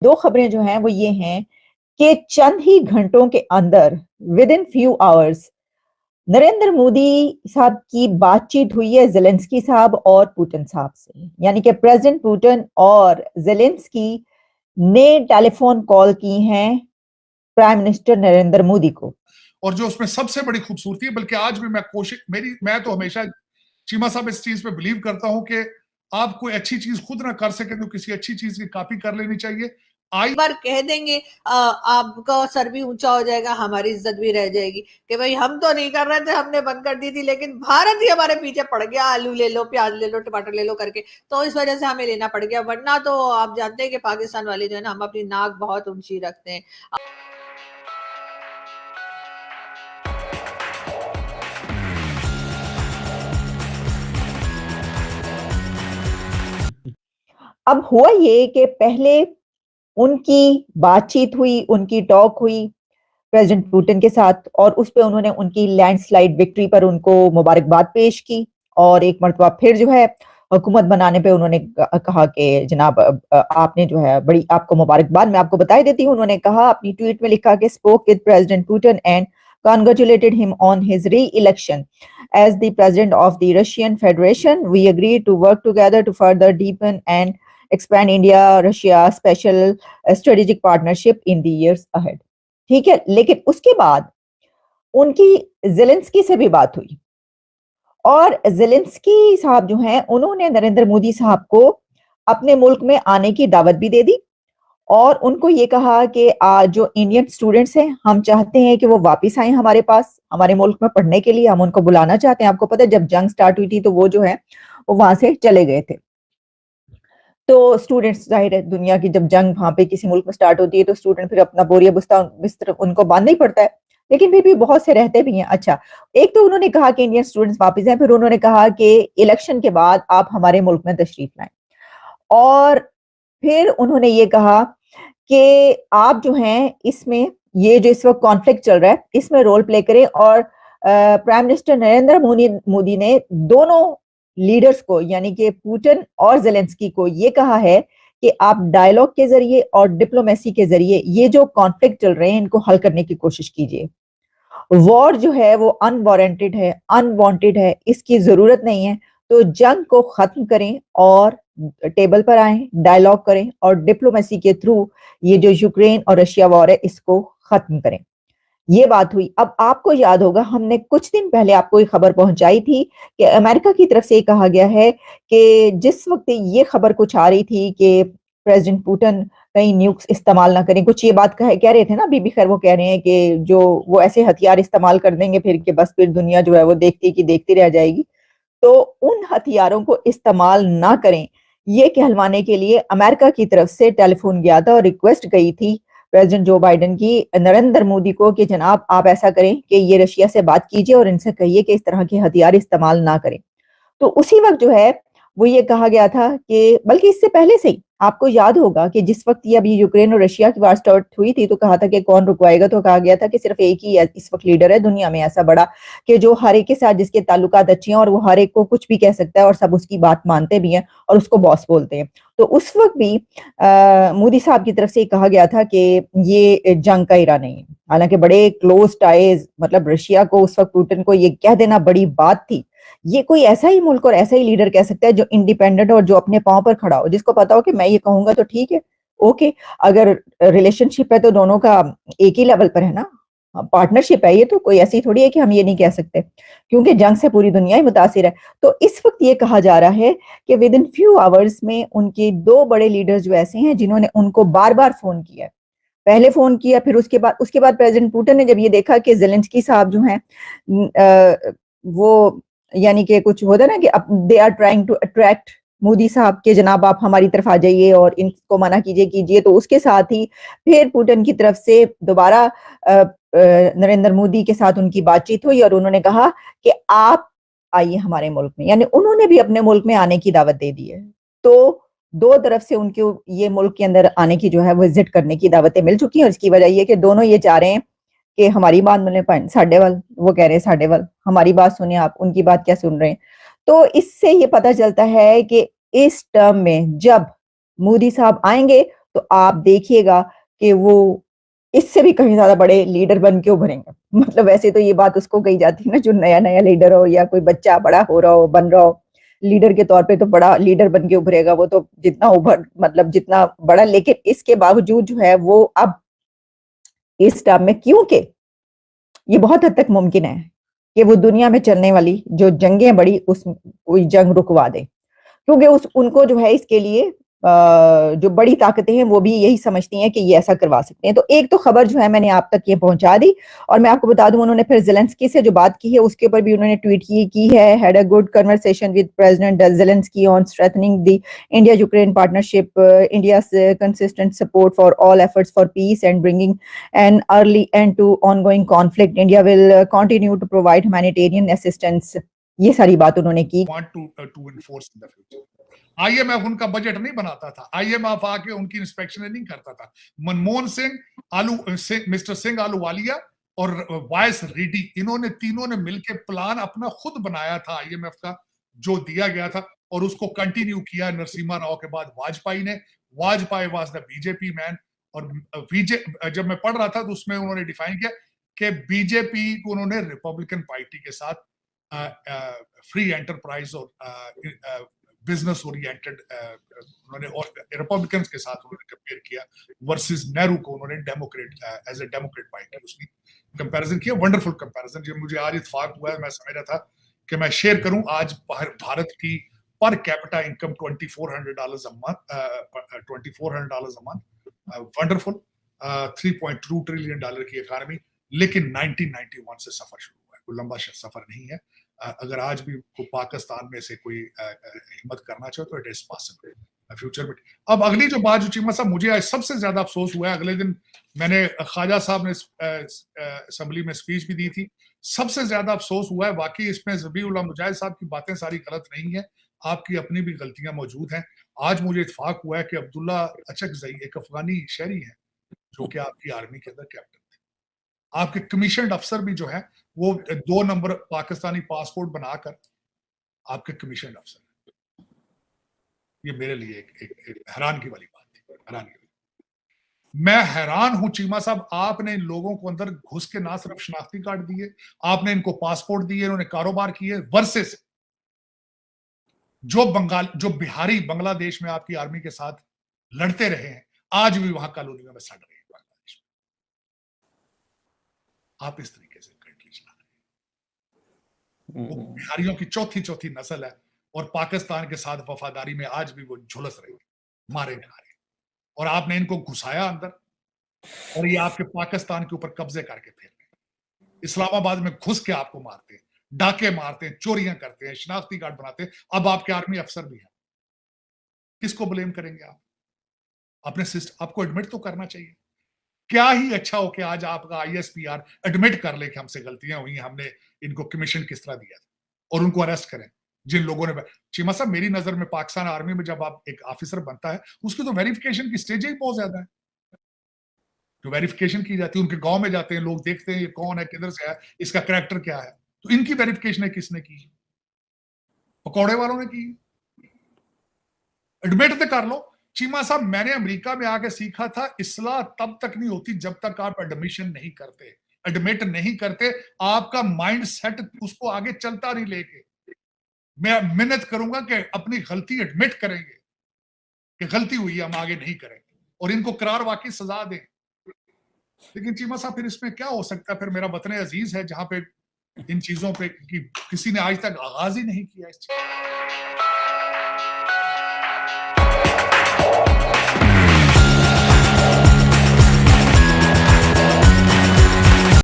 दो खबरें जो हैं वो ये हैं कि चंद ही घंटों के अंदर with in few hours Narendra Modi साहब की बातचीत हुई है जेलेंस्की साहब और पुतिन साहब से, यानी कि प्रेसिडेंट पुतिन और जेलेंस्की ने टेलीफोन कॉल की हैं प्राइम मिनिस्टर नरेंद्र मोदी को। और जो उसमें सबसे बड़ी खूबसूरती है, बल्कि आज भी मैं तो हमेशा चीमा साहब इस चीज पे बिलीव करता हूं कि आप कोई अच्छी चीज खुद ना कर सके तो किसी अच्छी चीज की कॉपी कर लेनी चाहिए। बार कह देंगे आपका सर भी ऊंचा हो जाएगा, हमारी इज्जत भी रह जाएगी कि भाई हम तो नहीं कर रहे थे, हमने बंद कर दी थी, लेकिन भारत ही हमारे पीछे पड़ गया, आलू ले लो, प्याज ले लो, टमाटर ले लो करके, तो इस वजह से हमें लेना पड़ गया। वरना तो आप जानते हैं कि पाकिस्तान वाले जो है ना, हम अपनी नाक बहुत ऊंची रखते हैं। अब हुआ ये कि पहले उनकी बातचीत हुई, उनकी टॉक हुई प्रेसिडेंट पुतिन के साथ, और उस पे उन्होंने उनकी लैंडस्लाइड विक्ट्री पर उनको मुबारकबाद पेश की, और एक मरतबा फिर जो है हुकूमत बनाने पे उन्होंने कहा कि जनाब आपने जो है बड़ी आपको मुबारकबाद। मैं आपको बता देती हूँ, उन्होंने कहा अपनी ट्वीट में लिखा कि spoke with president Putin and congratulated him on his re-election as the president of the Russian Federation. We agreed to work together to further deepen and expand India-Russia special strategic partnership in the years ahead. ठीक है, लेकिन उसके बाद उनकी Zelensky से भी बात हुई, और जेलेंस्की साहब जो हैं उन्होंने नरेंद्र मोदी साहब को अपने मुल्क में आने की दावत भी दे दी, और उनको ये कहा कि जो इंडियन स्टूडेंट्स हैं हम चाहते हैं कि वो वापस आए हमारे पास, हमारे मुल्क में पढ़ने के लिए, हम उनको बुलाना चाहते हैं। आपको पता है जब जंग स्टार्ट हुई थी तो वो जो है वो वहां से चले गए थे। तो स्टूडेंट्स, जाहिर है दुनिया की जब जंग वहां पे किसी मुल्क में स्टार्ट होती है तो स्टूडेंट फिर अपना बोरिया बिस्तर उनको बांधना ही पड़ता है, लेकिन फिर भी बहुत से रहते भी हैं। अच्छा, एक तो उन्होंने कहा कि इंडियन स्टूडेंट्स वापस आए, फिर उन्होंने कहा कि इलेक्शन के बाद आप हमारे मुल्क में तशरीफ लाएं, और फिर उन्होंने ये कहा कि आप जो हैं इसमें ये जो इस वक्त कॉन्फ्लिक्ट चल रहा है इसमें रोल प्ले करें, और प्राइम मिनिस्टर नरेंद्र मोदी ने दोनों लीडर्स को यानी कि पुतिन और जेलेंस्की को ये कहा है कि आप डायलॉग के जरिए और डिप्लोमेसी के जरिए ये जो कॉन्फ्लिक्ट चल रहे हैं इनको हल करने की कोशिश कीजिए। वॉर जो है वो अनवारंटेड है, अनवांटेड है, इसकी जरूरत नहीं है। तो जंग को खत्म करें और टेबल पर आए, डायलॉग करें, और डिप्लोमेसी के थ्रू ये जो यूक्रेन और रशिया वॉर है इसको खत्म करें। ये बात हुई। अब आपको याद होगा हमने कुछ दिन पहले आपको एक खबर पहुंचाई थी कि अमेरिका की तरफ से ये कहा गया है कि जिस वक्त ये खबर कुछ आ रही थी कि प्रेसिडेंट पुतिन कहीं न्यूक्स इस्तेमाल ना करें, कुछ ये बात कह रहे थे ना बीबी खैर, वो कह रहे हैं कि जो वो ऐसे हथियार इस्तेमाल कर देंगे फिर कि बस फिर दुनिया जो है वो देखती की देखती रह जाएगी। तो उन हथियारों को इस्तेमाल ना करें ये कहलवाने के लिए अमेरिका की तरफ से टेलीफोन गया था और रिक्वेस्ट गई थी प्रेसिडेंट जो बाइडेन की नरेंद्र मोदी को कि जनाब आप ऐसा करें कि ये रशिया से बात कीजिए और इनसे कहिए कि इस तरह के हथियार इस्तेमाल ना करें। तो उसी वक्त जो है वो ये कहा गया था कि बल्कि इससे पहले से ही आपको याद होगा कि जिस वक्त ये अभी यूक्रेन और रशिया की वार स्टार्ट हुई थी तो कहा था कि कौन रुकवाएगा, तो कहा गया था कि सिर्फ एक ही इस वक्त लीडर है दुनिया में ऐसा बड़ा कि जो हर एक के साथ जिसके ताल्लुकात अच्छे हैं और वो हर एक को कुछ भी कह सकता है और सब उसकी बात मानते भी हैं और उसको बॉस बोलते हैं। तो उस वक्त भी मोदी साहब की तरफ से कहा गया था कि ये जंग का इरादा नहीं है। हालांकि बड़े क्लोज टाइज, मतलब रशिया को उस वक्त पुतिन को ये कह देना बड़ी बात थी। ये कोई ऐसा ही मुल्क और ऐसा ही लीडर कह सकता है जो इंडिपेंडेंट और जो अपने पांव पर खड़ा हो, जिसको पता हो कि मैं ये कहूंगा तो ठीक है, ओके। अगर रिलेशनशिप है तो दोनों का एक ही लेवल पर है ना, पार्टनरशिप है, ये तो कोई ऐसी थोड़ी है कि हम ये नहीं कह सकते, क्योंकि जंग से पूरी दुनिया ही मुतासिर है। तो इस वक्त ये कहा जा रहा है कि विद इन फ्यू आवर्स में उनके दो बड़े लीडर्स जो ऐसे हैं जिन्होंने उनको बार बार फोन किया, पहले फोन किया, फिर उसके बाद प्रेसिडेंट पुतिन ने जब ये देखा कि जेलेंस्की साहब जो हैं वो यानी कि कुछ होता है ना कि they are trying to attract Modi साहब के जनाब आप हमारी तरफ आ जाइए और इनको मना कीजिए, तो उसके साथ ही फिर पुतिन की तरफ से दोबारा नरेंद्र मोदी के साथ उनकी बातचीत हुई और उन्होंने कहा कि आप आइए हमारे मुल्क में, यानी उन्होंने भी अपने मुल्क में आने की दावत दे दी है। तो दो तरफ से उनके ये मुल्क के अंदर आने की जो है वो विजिट करने की दावतें मिल चुकी हैं, और इसकी वजह ये कि दोनों ये चाह रहे हैं कि हमारी बात सुने, साढ़े वाल वो कह रहे हैं साढ़े वाल हमारी बात सुने, आप उनकी बात क्या सुन रहे हैं। तो इससे ये पता चलता है कि इस टर्म में जब मोदी साहब आएंगे तो आप देखिएगा कि वो इससे भी कहीं ज्यादा बड़े लीडर बन के उभरेंगे। मतलब वैसे तो ये बात उसको कही जाती है ना, जो नया नया लीडर हो या कोई बच्चा बड़ा हो रहा हो, बन रहा हो लीडर के तौर पे, तो बड़ा लीडर बन के उभरेगा वो, तो जितना उभर मतलब जितना बड़ा। लेकिन इसके बावजूद जो है वो अब इस टर्म में, क्योंकि ये बहुत हद तक मुमकिन है कि वो दुनिया में चलने वाली जो जंगें बड़ी, उस कोई जंग रुकवा दे, क्योंकि उस उनको जो है इसके लिए जो बड़ी ताकतें हैं वो भी यही समझती हैं कि ये ऐसा करवा सकते हैं। तो एक तो खबर जो है मैंने आप तक ये पहुंचा दी, और मैं आपको बता दूं उन्होंने फिर ज़ेलेंस्की से जो बात की है उसके ऊपर भी उन्होंने ट्वीट की है, had a good conversation with president Zelensky on strengthening the India Ukraine partnership, India's consistent support for all efforts for peace and bringing an early end to ongoing conflict. India will continue to provide humanitarian assistance. ये सारी बात उन्होंने की। Want to enforce in the future. IMF उनका budget नहीं बनाता था, IMF आके उनकी इंस्पेक्शन नहीं करता था। मनमोहन सिंह, मिस्टर सिंह आलूवालिया और वाइस रेड्डी, इन्होंने तीनों ने मिलकर प्लान अपना खुद बनाया था IMF का, जो दिया गया था, और उसको कंटिन्यू किया नरसिम्हा राव के बाद वाजपेयी ने। Vajpayee was the BJP man. और जब मैं पढ़ रहा था तो उसमें उन्होंने डिफाइन किया कि बीजेपी को उन्होंने रिपब्लिकन पार्टी के साथ फ्री एंटरप्राइज और बिजनेस ओरिएंटेड उन्होंने, और रिपब्लिकन के साथ उन्होंने कंपेयर किया वर्सेस नेहरू को उन्होंने democrat as a democrat party उसकी कंपैरिजन किया। वंडरफुल कंपैरिजन जो मुझे आज इत्तेफाक हुआ है, मैं समझ रहा था कि मैं शेयर करूं। आज भारत की per capita income $2400 a month, wonderful, $3.2 trillion की इकोनॉमी, लेकिन 1991 से सफर शुरू हुआ है, कोई लंबा सफर नहीं है। अगर आज भी पाकिस्तान में से कोई हिम्मत करना चाहे तो इट इज पॉसिबल फ्यूचर में। अब अगली जो बात जो चीमा साहब मुझे आज सबसे ज्यादा अफसोस हुआ है, अगले दिन मैंने ख्वाजा साहब ने असेंबली में स्पीच भी दी थी, सबसे ज्यादा अफसोस हुआ है वाकई इसमें ज़बीउल्लाह मुजाहिद साहब की बातें सारी गलत नहीं है, आपकी अपनी भी गलतियां मौजूद हैं। आज मुझे इत्तेफाक हुआ है कि अब्दुल्ला अचकज़ई एक अफगानी शहरी है जो कि आपकी आर्मी के अंदर कैप्टन थे। आपके कमीशन अफसर भी जो है वो 2 नंबर पाकिस्तानी पासपोर्ट बनाकर आपके कमीशन अफसर है। ये मेरे लिए एक हैरान की वाली बात थी, हैरान की। मैं हैरान हूं चीमा साहब, आपने इन लोगों को अंदर घुस के ना सिर्फ शनाख्ती कार्ड दिए, आपने इनको पासपोर्ट दिए, इन्होंने कारोबार किए, वर्सेस जो बिहारी बांग्लादेश में आपकी आर्मी के साथ लड़ते रहे हैं, आज भी वहां कॉलोनियों में सड़ रहे हैं बांग्लादेश में। आप इस तरीके से कंट्री चला रहे हैं। वो बिहारियों की चौथी नस्ल है और पाकिस्तान के साथ वफादारी में आज भी वो झुलस रहे हैं, मारे जा रहे हैं, और आपने इनको घुसाया अंदर, और ये आपके पाकिस्तान के ऊपर कब्जे करके फिर रहे हैं। इस्लामाबाद में घुस के आपको मारते हैं, डाके मारते हैं, चोरियां करते हैं, शनाख्ती कार्ड बनाते हैं, अब आपके आर्मी अफसर भी हैं। किसको ब्लेम करेंगे आप? अपने सिस्टम आपको एडमिट तो करना चाहिए। क्या ही अच्छा हो कि आज आपका ISPR एडमिट कर ले कि हमसे गलतियां हुई, हमने इनको कमीशन किस तरह दिया था, और उनको अरेस्ट करें जिन लोगों ने। चीमा साहब मेरी नजर में पाकिस्तान आर्मी में जब आप एक ऑफिसर बनता है उसकी तो वेरिफिकेशन की स्टेज ही बहुत ज्यादा है, जो वेरिफिकेशन की जाती है, उनके गांव में जाते हैं लोग, देखते हैं ये कौन है, किधर से है, इसका कैरेक्टर क्या है, तो इनकी वेरिफिकेशन किसने की? पकौड़े वालों ने की। एडमिट तो कर लो। चीमा साहब मैंने अमेरिका में आके सीखा था, इस्लाह तब तक नहीं होती जब तक आप एडमिशन नहीं करते, एडमिट नहीं करते, आपका माइंड सेट उसको आगे चलता नहीं लेके। मैं मेहनत करूंगा कि अपनी गलती एडमिट करेंगे कि गलती हुई, हम आगे नहीं करेंगे, और इनको करार वाकई सजा दें। लेकिन चीमा साहब फिर इसमें क्या हो सकता है? फिर मेरा वतन अजीज है जहां पे इन चीजों पे किसी ने आज तक आगाज ही नहीं किया इस चीज।